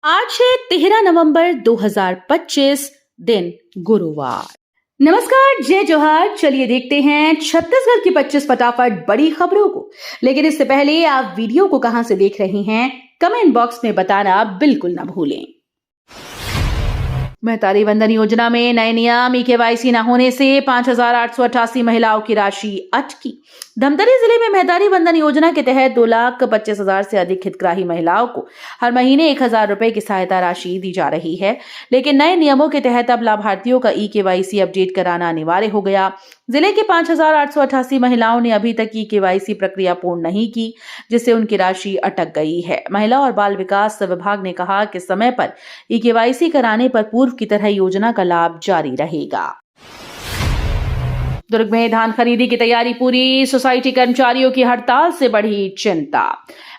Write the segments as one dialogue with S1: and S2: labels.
S1: आज है 13 नवंबर 2025 दिन गुरुवार। नमस्कार, जय जोहार। चलिए देखते हैं छत्तीसगढ़ की 25 फटाफट बड़ी खबरों को। लेकिन इससे पहले आप वीडियो को कहां से देख रहे हैं, कमेंट बॉक्स में बताना बिल्कुल ना भूलें। महतारी वंदन योजना में नए नियम ई-केवाईसी न होने से 5,888 महिलाओं की राशि अटकी। धमतरी जिले में महतारी वंदन योजना के तहत 2,25,000 से अधिक हितग्राही महिलाओं को हर महीने 1,000 रुपए की सहायता राशि दी जा रही है। लेकिन नए नियमों के तहत अब लाभार्थियों का ई-केवाईसी अपडेट कराना अनिवार्य हो गया। जिले के 5,888 महिलाओं ने अभी तक ई-केवाईसी प्रक्रिया पूर्ण नहीं की, जिससे उनकी राशि अटक गई है। महिला और बाल विकास विभाग ने कहा कि समय पर ई-केवाईसी कराने पर पूर्व की तरह योजना का लाभ जारी रहेगा। दुर्ग में धान खरीदी की तैयारी पूरी, सोसाइटी कर्मचारियों की हड़ताल से बढ़ी चिंता।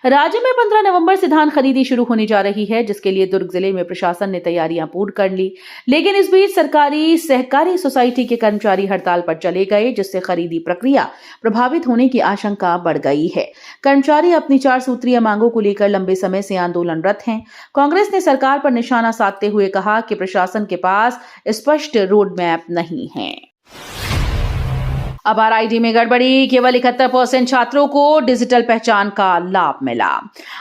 S1: राज्य में 15 नवंबर से धान खरीदी शुरू होने जा रही है, जिसके लिए दुर्ग जिले में प्रशासन ने तैयारियां पूर्ण कर ली। लेकिन इस बीच सरकारी सहकारी सोसाइटी के कर्मचारी हड़ताल पर चले गए, जिससे खरीदी प्रक्रिया प्रभावित होने की आशंका बढ़ गई है। कर्मचारी अपनी 4 सूत्रीय मांगों को लेकर लंबे समय से आंदोलनरत हैं। कांग्रेस ने सरकार पर निशाना साधते हुए कहा कि प्रशासन के पास स्पष्ट रोड मैप नहीं है। अब आरआईडी में गड़बड़ी, केवल 71% छात्रों को डिजिटल पहचान का लाभ मिला।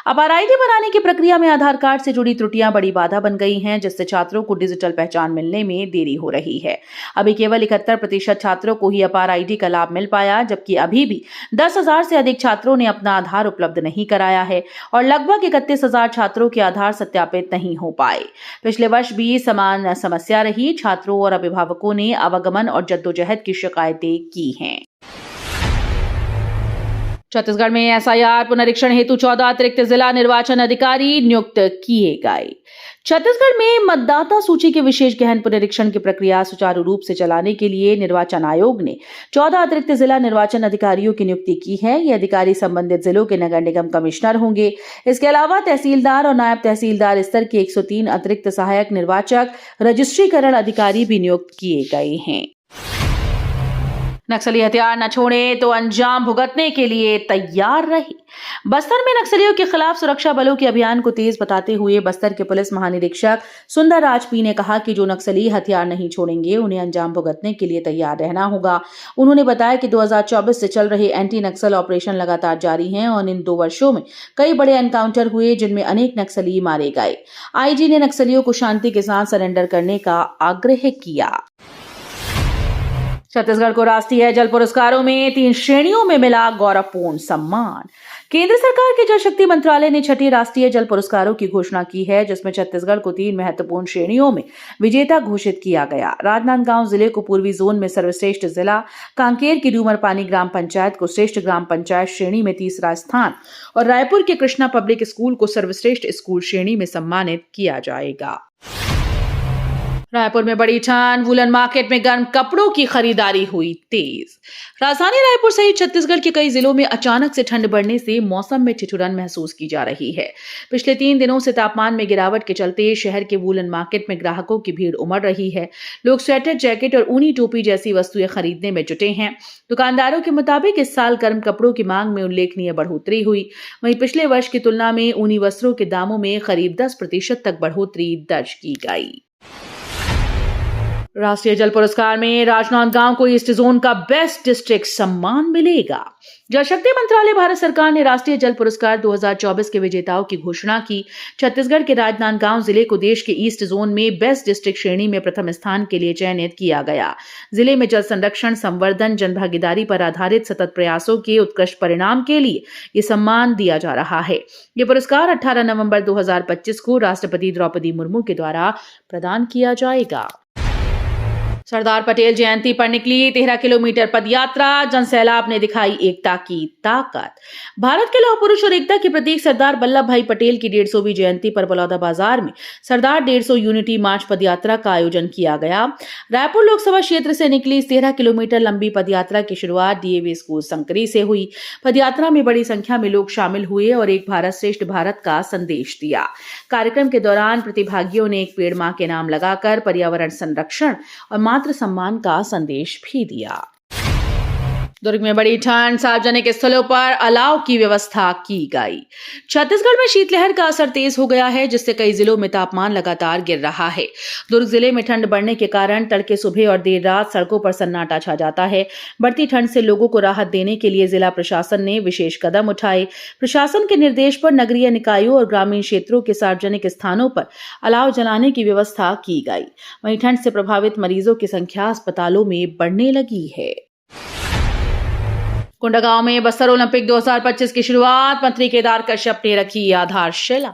S1: अब आरआईडी बनाने की प्रक्रिया में आधार कार्ड से जुड़ी त्रुटियां बड़ी बाधा बन गई हैं, जिससे छात्रों को डिजिटल पहचान मिलने में देरी हो रही है। अभी केवल 71% छात्रों को ही अपार आईडी का लाभ मिल पाया, जबकि अभी भी 10,000 से अधिक छात्रों ने अपना आधार उपलब्ध नहीं कराया है और लगभग 31,000 छात्रों के आधार सत्यापित नहीं हो पाए। पिछले वर्ष भी समान समस्या रही। छात्रों और अभिभावकों ने आवागमन और जद्दोजहद की शिकायतें की हैं। छत्तीसगढ़ में एसआईआर पुनरीक्षण हेतु 14 अतिरिक्त जिला निर्वाचन अधिकारी नियुक्त किए गए। छत्तीसगढ़ में मतदाता सूची के विशेष गहन पुनरीक्षण की प्रक्रिया सुचारू रूप से चलाने के लिए निर्वाचन आयोग ने 14 अतिरिक्त जिला निर्वाचन अधिकारियों की नियुक्ति की है। ये अधिकारी संबंधित जिलों के नगर निगम कमिश्नर होंगे। इसके अलावा तहसीलदार और नायब तहसीलदार स्तर के 103 अतिरिक्त सहायक निर्वाचक रजिस्ट्रीकरण अधिकारी भी नियुक्त किए गए हैं। नक्सली हथियार न छोड़े तो अंजाम भुगतने के लिए तैयार रहे। बस्तर में नक्सलियों के खिलाफ सुरक्षा बलों के अभियान को तेज बताते हुए बस्तर के पुलिस महानिरीक्षक सुंदर राज पी ने कहा कि जो नक्सली हथियार नहीं छोड़ेंगे, उन्हें अंजाम भुगतने के लिए तैयार रहना होगा। उन्होंने बताया कि 2024 से चल रहे एंटी नक्सल ऑपरेशन लगातार जारी हैं और इन 2 वर्षों में कई बड़े एनकाउंटर हुए, जिनमें अनेक नक्सली मारे गए। आईजी ने नक्सलियों को शांति के साथ सरेंडर करने का आग्रह किया। छत्तीसगढ़ को राष्ट्रीय जल पुरस्कारों में 3 श्रेणियों में मिला गौरवपूर्ण सम्मान। केंद्र सरकार के जल शक्ति मंत्रालय ने 6ठी राष्ट्रीय जल पुरस्कारों की घोषणा की है, जिसमें छत्तीसगढ़ को 3 महत्वपूर्ण श्रेणियों में विजेता घोषित किया गया। राजनांदगांव जिले को पूर्वी जोन में सर्वश्रेष्ठ जिला, कांकेर की डूमरपानी ग्राम पंचायत को श्रेष्ठ ग्राम पंचायत श्रेणी में तीसरा स्थान और रायपुर के कृष्णा पब्लिक स्कूल को सर्वश्रेष्ठ स्कूल श्रेणी में सम्मानित किया जाएगा। रायपुर में बड़ी ठंड, वूलन मार्केट में गर्म कपड़ों की खरीदारी हुई तेज। राजधानी रायपुर सहित छत्तीसगढ़ के कई जिलों में अचानक से ठंड बढ़ने से मौसम में ठिठुरन महसूस की जा रही है। पिछले 3 दिनों से तापमान में गिरावट के चलते शहर के वूलन मार्केट में ग्राहकों की भीड़ उमड़ रही है। लोग स्वेटर, जैकेट और ऊनी टोपी जैसी वस्तुएं खरीदने में जुटे हैं। दुकानदारों के मुताबिक इस साल गर्म कपड़ों की मांग में उल्लेखनीय बढ़ोतरी हुई। वहीं पिछले वर्ष की तुलना में ऊनी वस्त्रों के दामों में करीब 10% तक बढ़ोतरी दर्ज की गई। राष्ट्रीय जल पुरस्कार में राजनांदगांव को ईस्ट जोन का बेस्ट डिस्ट्रिक्ट सम्मान मिलेगा। जल शक्ति मंत्रालय भारत सरकार ने राष्ट्रीय जल पुरस्कार 2024 के विजेताओं की घोषणा की। छत्तीसगढ़ के राजनांदगांव जिले को देश के ईस्ट जोन में बेस्ट डिस्ट्रिक्ट श्रेणी में प्रथम स्थान के लिए चयनित किया गया। जिले में जल संरक्षण, संवर्धन, जनभागीदारी पर आधारित सतत प्रयासों के उत्कृष्ट परिणाम के लिए ये सम्मान दिया जा रहा है। ये पुरस्कार 18 नवंबर 2025 को राष्ट्रपति द्रौपदी मुर्मू के द्वारा प्रदान किया जाएगा। सरदार पटेल जयंती पर निकली 13 किलोमीटर पदयात्रा, जनसैलाब ने दिखाई एकता की ताकत। भारत के लौह पुरुष और एकता के प्रतीक सरदार वल्लभ भाई पटेल की 150वीं जयंती पर बलौदाबाजार में सरदार 150 यूनिटी मार्च पदयात्रा का आयोजन किया गया। रायपुर लोकसभा क्षेत्र से निकली इस 13 किलोमीटर लंबी पदयात्रा की शुरुआत डीएवी स्कूल संकरी से हुई। पदयात्रा में बड़ी संख्या में लोग शामिल हुए और एक भारत श्रेष्ठ भारत का संदेश दिया। कार्यक्रम के दौरान प्रतिभागियों ने एक पेड़ मां के नाम लगाकर पर्यावरण संरक्षण और मातृ सम्मान का संदेश भी दिया। दुर्ग में बड़ी ठंड, सार्वजनिक स्थलों पर अलाव की व्यवस्था की गई। छत्तीसगढ़ में शीतलहर का असर तेज हो गया है, जिससे कई जिलों में तापमान लगातार गिर रहा है। दुर्ग जिले में ठंड बढ़ने के कारण तड़के सुबह और देर रात सड़कों पर सन्नाटा छा जाता है। बढ़ती ठंड से लोगों को राहत देने के लिए जिला प्रशासन ने विशेष कदम उठाए। प्रशासन के निर्देश पर नगरीय निकायों और ग्रामीण क्षेत्रों के सार्वजनिक स्थानों पर अलाव जलाने की व्यवस्था की गई। वहीं ठंड से प्रभावित मरीजों की संख्या अस्पतालों में बढ़ने लगी है। कोंडागांव में बस्तर ओलंपिक 2025 की शुरुआत मंत्री केदार कश्यप ने रखी आधारशिला।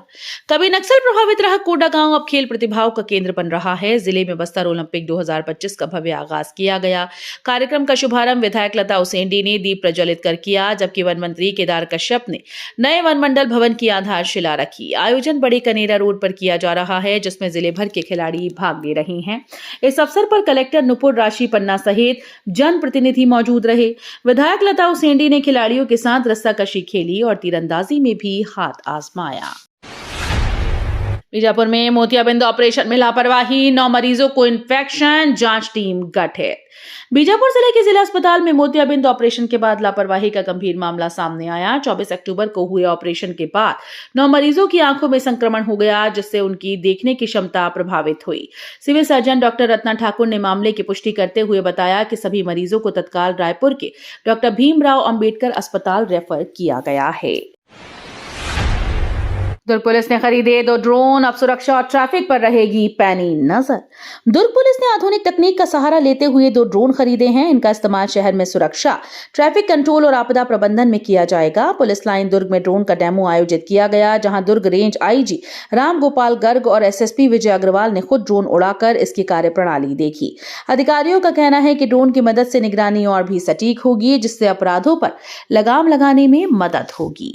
S1: कभी नक्सल प्रभावित रहा कोंडागांव अब खेल प्रतिभाओं का केंद्र बन रहा है। जिले में बस्तर ओलंपिक 2025 का भव्य आगाज किया गया। कार्यक्रम का शुभारंभ विधायक लता उसेंडी ने दीप प्रज्वलित कर किया, जबकि वन मंत्री केदार कश्यप ने नए वन मंडल भवन की आधारशिला रखी। आयोजन बड़ी कनेरा रोड पर किया जा रहा है, जिसमें जिले भर के खिलाड़ी भाग ले रहे हैं। इस अवसर पर कलेक्टर नुपुर राशि पन्ना सहित जनप्रतिनिधि मौजूद रहे। विधायक लता सेंडी ने खिलाड़ियों के साथ रस्साकशी खेली और तीरंदाजी में भी हाथ आजमाया। बीजापुर में मोतियाबिंद ऑपरेशन में लापरवाही, 9 मरीजों को इन्फेक्शन, जांच टीम गठित। बीजापुर जिले के जिला अस्पताल में मोतियाबिंद ऑपरेशन के बाद लापरवाही का गंभीर मामला सामने आया। 24 अक्टूबर को हुए ऑपरेशन के बाद 9 मरीजों की आंखों में संक्रमण हो गया, जिससे उनकी देखने की क्षमता प्रभावित हुई। Civil surgeon doctor Ratna Thakur ने मामले की पुष्टि करते हुए बताया कि सभी मरीजों को तत्काल रायपुर के डॉक्टर भीमराव अंबेडकर अस्पताल रेफर किया गया है। दुर्ग पुलिस ने खरीदे 2 ड्रोन, अब सुरक्षा और ट्रैफिक पर रहेगी पैनी नजर। दुर्ग पुलिस ने आधुनिक तकनीक का सहारा लेते हुए 2 ड्रोन खरीदे हैं। इनका इस्तेमाल शहर में सुरक्षा, ट्रैफिक कंट्रोल और आपदा प्रबंधन में किया जाएगा। पुलिस लाइन दुर्ग में ड्रोन का डेमो आयोजित किया गया, जहां दुर्ग रेंज आईजी राम गोपाल गर्ग और एसएसपी विजय अग्रवाल ने खुद ड्रोन उड़ाकर इसकी कार्यप्रणाली देखी। अधिकारियों का कहना है कि ड्रोन की मदद से निगरानी और भी सटीक होगी, जिससे अपराधों पर लगाम लगाने में मदद होगी।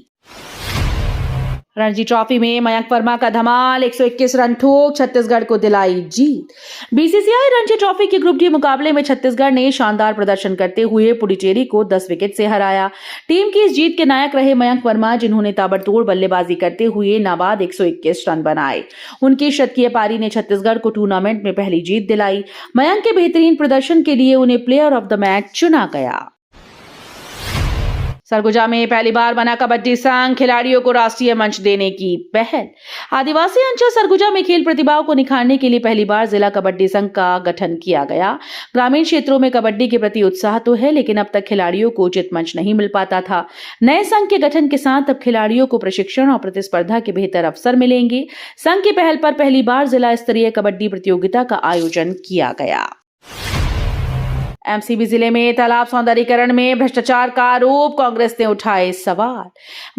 S1: रणजी ट्रॉफी में मयंक वर्मा का धमाल, 121 रन ठोक छत्तीसगढ़ को दिलाई जीत। बीसीसीआई रणजी ट्रॉफी के ग्रुप डी मुकाबले में छत्तीसगढ़ ने शानदार प्रदर्शन करते हुए पुडुचेरी को 10 विकेट से हराया। टीम की इस जीत के नायक रहे मयंक वर्मा, जिन्होंने ताबड़तोड़ बल्लेबाजी करते हुए नाबाद 121 रन बनाए। उनकी शतकीय पारी ने छत्तीसगढ़ को टूर्नामेंट में पहली जीत दिलाई। मयंक के बेहतरीन प्रदर्शन के लिए उन्हें प्लेयर ऑफ द मैच चुना गया। सरगुजा में पहली बार बना कबड्डी संघ, खिलाड़ियों को राष्ट्रीय मंच देने की पहल। आदिवासी अंचल सरगुजा में खेल प्रतिभाओं को निखारने के लिए पहली बार जिला कबड्डी संघ का गठन किया गया। ग्रामीण क्षेत्रों में कबड्डी के प्रति उत्साह तो है, लेकिन अब तक खिलाड़ियों को उचित मंच नहीं मिल पाता था। नए संघ के गठन के साथ अब खिलाड़ियों को प्रशिक्षण और प्रतिस्पर्धा के बेहतर अवसर मिलेंगे। संघ की पहल पर पहली बार जिला स्तरीय कबड्डी प्रतियोगिता का आयोजन किया गया। एमसीबी जिले में तालाब सौंदर्यीकरण में भ्रष्टाचार का आरोप, कांग्रेस ने उठाए सवाल।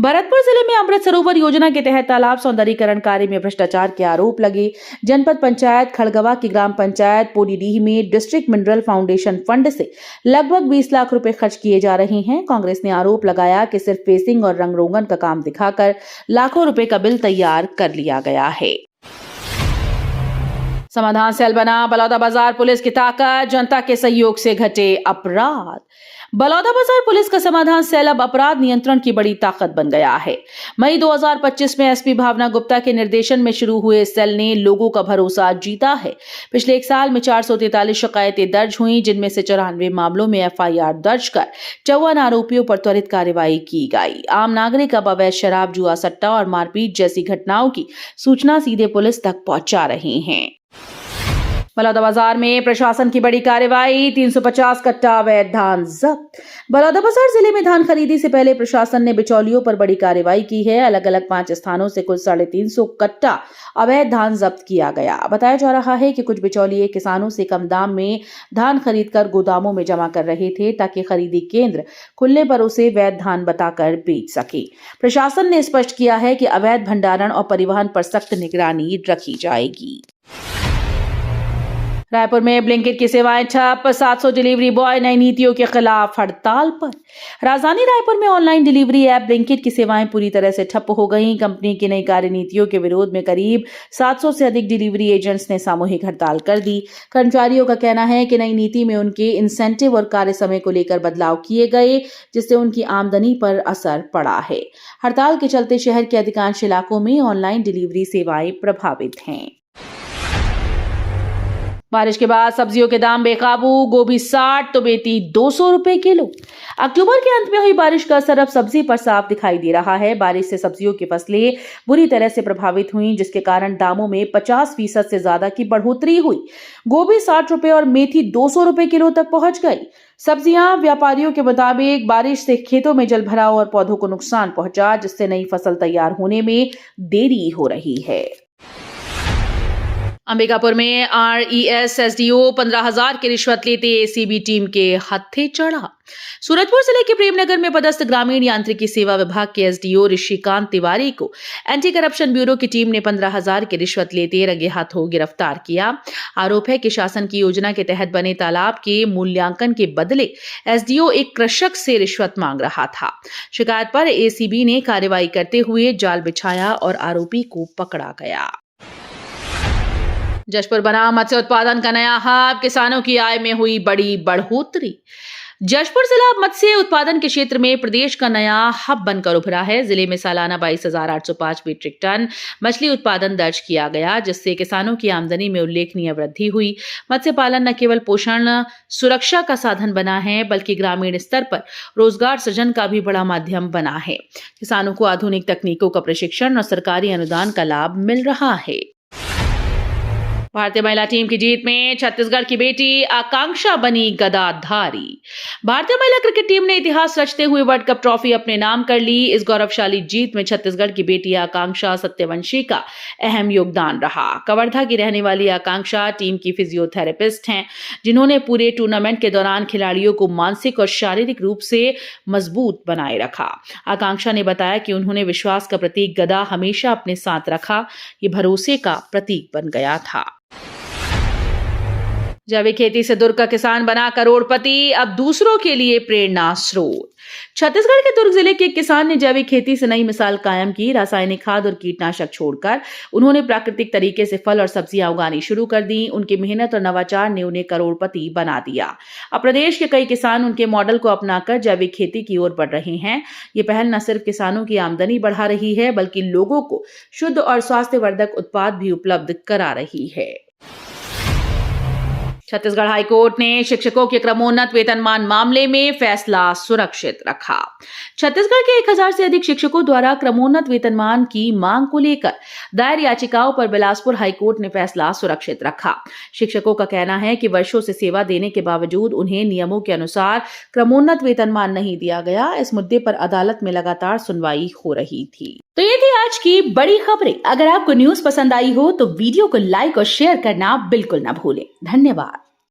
S1: भरतपुर जिले में अमृत सरोवर योजना के तहत तालाब सौंदर्यीकरण कार्य में भ्रष्टाचार के आरोप लगे। जनपद पंचायत खड़गवा की ग्राम पंचायत पोडीडीह में डिस्ट्रिक्ट मिनरल फाउंडेशन फंड से लगभग 20 लाख रुपए खर्च किए जा रहे हैं। कांग्रेस ने आरोप लगाया कि सिर्फ फेसिंग और रंग रोगन का काम दिखाकर लाखों रुपए का बिल तैयार कर लिया गया है। समाधान सेल बना बलौदाबाजार पुलिस की ताकत, जनता के सहयोग से घटे अपराध। बलौदाबाजार पुलिस का समाधान सेल अब अपराध नियंत्रण की बड़ी ताकत बन गया है। मई 2025 में एसपी भावना गुप्ता के निर्देशन में शुरू हुए इस सेल ने लोगों का भरोसा जीता है। पिछले 1 साल में 443 शिकायतें दर्ज हुई, जिनमें से 94 मामलों में एफआईआर दर्ज कर 54 आरोपियों पर त्वरित कार्रवाई की गई। आम नागरिक अब अवैध शराब, जुआ सट्टा और मारपीट जैसी घटनाओं की सूचना सीधे पुलिस तक पहुंचा रहे हैं। बलौदाबाजार में प्रशासन की बड़ी कार्रवाई, 350 कट्टा अवैध धान जब्त। बलौदाबाजार जिले में धान खरीदी से पहले प्रशासन ने बिचौलियों पर बड़ी कार्रवाई की है। अलग अलग 5 स्थानों से कुल 350 कट्टा अवैध धान जब्त किया गया। बताया जा रहा है कि कुछ बिचौलिए किसानों से कम दाम में धान खरीदकर गोदामों में जमा कर रहे थे, ताकि खरीदी केंद्र खुलने पर उसे वैध धान बताकर बेच सके। प्रशासन ने स्पष्ट किया है कि अवैध भंडारण और परिवहन पर सख्त निगरानी रखी जाएगी। रायपुर में ब्लिंकिट की सेवाएं ठप, 700 डिलीवरी बॉय नई नीतियों के खिलाफ हड़ताल पर। राजधानी रायपुर में ऑनलाइन डिलीवरी ऐप ब्लिंकिट की सेवाएं पूरी तरह से ठप हो गईं। कंपनी की नई कार्यनीतियों के विरोध में करीब 700 से अधिक डिलीवरी एजेंट्स ने सामूहिक हड़ताल कर दी। कर्मचारियों का कहना है कि नई नीति में उनके इंसेंटिव और कार्य समय को लेकर बदलाव किए गए, जिससे उनकी आमदनी पर असर पड़ा है। हड़ताल के चलते शहर के अधिकांश इलाकों में ऑनलाइन डिलीवरी सेवाएं प्रभावित हैं। बारिश के बाद सब्जियों के दाम बेकाबू, गोभी 60 तो बेटी 200 रुपए किलो। अक्टूबर के अंत में हुई बारिश का असर अब सब्जी पर साफ दिखाई दे रहा है। बारिश से सब्जियों की फसलें बुरी तरह से प्रभावित हुई, जिसके कारण दामों में 50% से ज्यादा की बढ़ोतरी हुई। गोभी 60 रुपए और मेथी 200 रुपए किलो तक पहुंच गई। सब्जियां व्यापारियों के मुताबिक बारिश से खेतों में जलभराव और पौधों को नुकसान पहुंचा, जिससे नई फसल तैयार होने में देरी हो रही है। अंबिकापुर में RES SDO 15,000 की रिश्वत लेते ACB टीम के हत्थे चढ़ा। सूरजपुर जिले के प्रेमनगर में पदस्थ ग्रामीण यांत्रिकी सेवा विभाग के SDO ऋषिकांत तिवारी को एंटी करप्शन ब्यूरो की टीम ने 15,000 की रिश्वत लेते रंगे हाथों गिरफ्तार किया। आरोप है कि शासन की योजना के तहत बने तालाब के मूल्यांकन के बदले SDO एक कृषक से रिश्वत मांग रहा था। शिकायत पर ACB ने कार्रवाई करते हुए जाल बिछाया और आरोपी को पकड़ा गया। जशपुर बना मत्स्य उत्पादन का नया हब, किसानों की आय में हुई बड़ी बढ़ोतरी। जशपुर जिला मत्स्य उत्पादन के क्षेत्र में प्रदेश का नया हब बनकर उभरा है। जिले में सालाना 22,805 मीट्रिक टन मछली उत्पादन दर्ज किया गया, जिससे किसानों की आमदनी में उल्लेखनीय वृद्धि हुई। मत्स्य पालन न केवल पोषण सुरक्षा का साधन बना है, बल्कि ग्रामीण स्तर पर रोजगार सृजन का भी बड़ा माध्यम बना है। किसानों को आधुनिक तकनीकों का प्रशिक्षण और सरकारी अनुदान का लाभ मिल रहा है। भारतीय महिला टीम की जीत में छत्तीसगढ़ की बेटी आकांक्षा बनी गदाधारी। भारतीय महिला क्रिकेट टीम ने इतिहास रचते हुए वर्ल्ड कप ट्रॉफी अपने नाम कर ली। इस गौरवशाली जीत में छत्तीसगढ़ की बेटी आकांक्षा सत्यवंशी का अहम योगदान रहा। कवर्धा की रहने वाली आकांक्षा टीम की फिजियोथेरेपिस्ट हैं, जिन्होंने पूरे टूर्नामेंट के दौरान खिलाड़ियों को मानसिक और शारीरिक रूप से मजबूत बनाए रखा। आकांक्षा ने बताया कि उन्होंने विश्वास का प्रतीक गदा हमेशा अपने साथ रखा। ये भरोसे का प्रतीक बन गया था। जैविक खेती से दुर्ग का किसान बना करोड़पति, अब दूसरों के लिए प्रेरणा स्रोत। छत्तीसगढ़ के दुर्ग जिले के किसान ने जैविक खेती से नई मिसाल कायम की। रासायनिक खाद और कीटनाशक छोड़कर उन्होंने प्राकृतिक तरीके से फल और सब्जियां उगानी शुरू कर दी। उनकी मेहनत और नवाचार ने उन्हें करोड़पति बना दिया। अब प्रदेश के कई किसान उनके मॉडल को अपनाकर जैविक खेती की ओर बढ़ रहे हैं। ये पहल न सिर्फ किसानों की आमदनी बढ़ा रही है, बल्कि लोगों को शुद्ध और स्वास्थ्यवर्धक उत्पाद भी उपलब्ध करा रही है। छत्तीसगढ़ हाईकोर्ट ने शिक्षकों के क्रमोन्नत वेतनमान मामले में फैसला सुरक्षित रखा। छत्तीसगढ़ के 1,000 से अधिक शिक्षकों द्वारा क्रमोन्नत वेतनमान की मांग को लेकर दायर याचिकाओं पर बिलासपुर हाईकोर्ट ने फैसला सुरक्षित रखा। शिक्षकों का कहना है कि वर्षों से सेवा देने के बावजूद उन्हें नियमों के अनुसार क्रमोन्नत वेतनमान नहीं दिया गया। इस मुद्दे पर अदालत में लगातार सुनवाई हो रही थी। तो ये थी आज की बड़ी खबरें। अगर आपको न्यूज पसंद आई हो तो वीडियो को लाइक और शेयर करना बिल्कुल ना भूलें। धन्यवाद।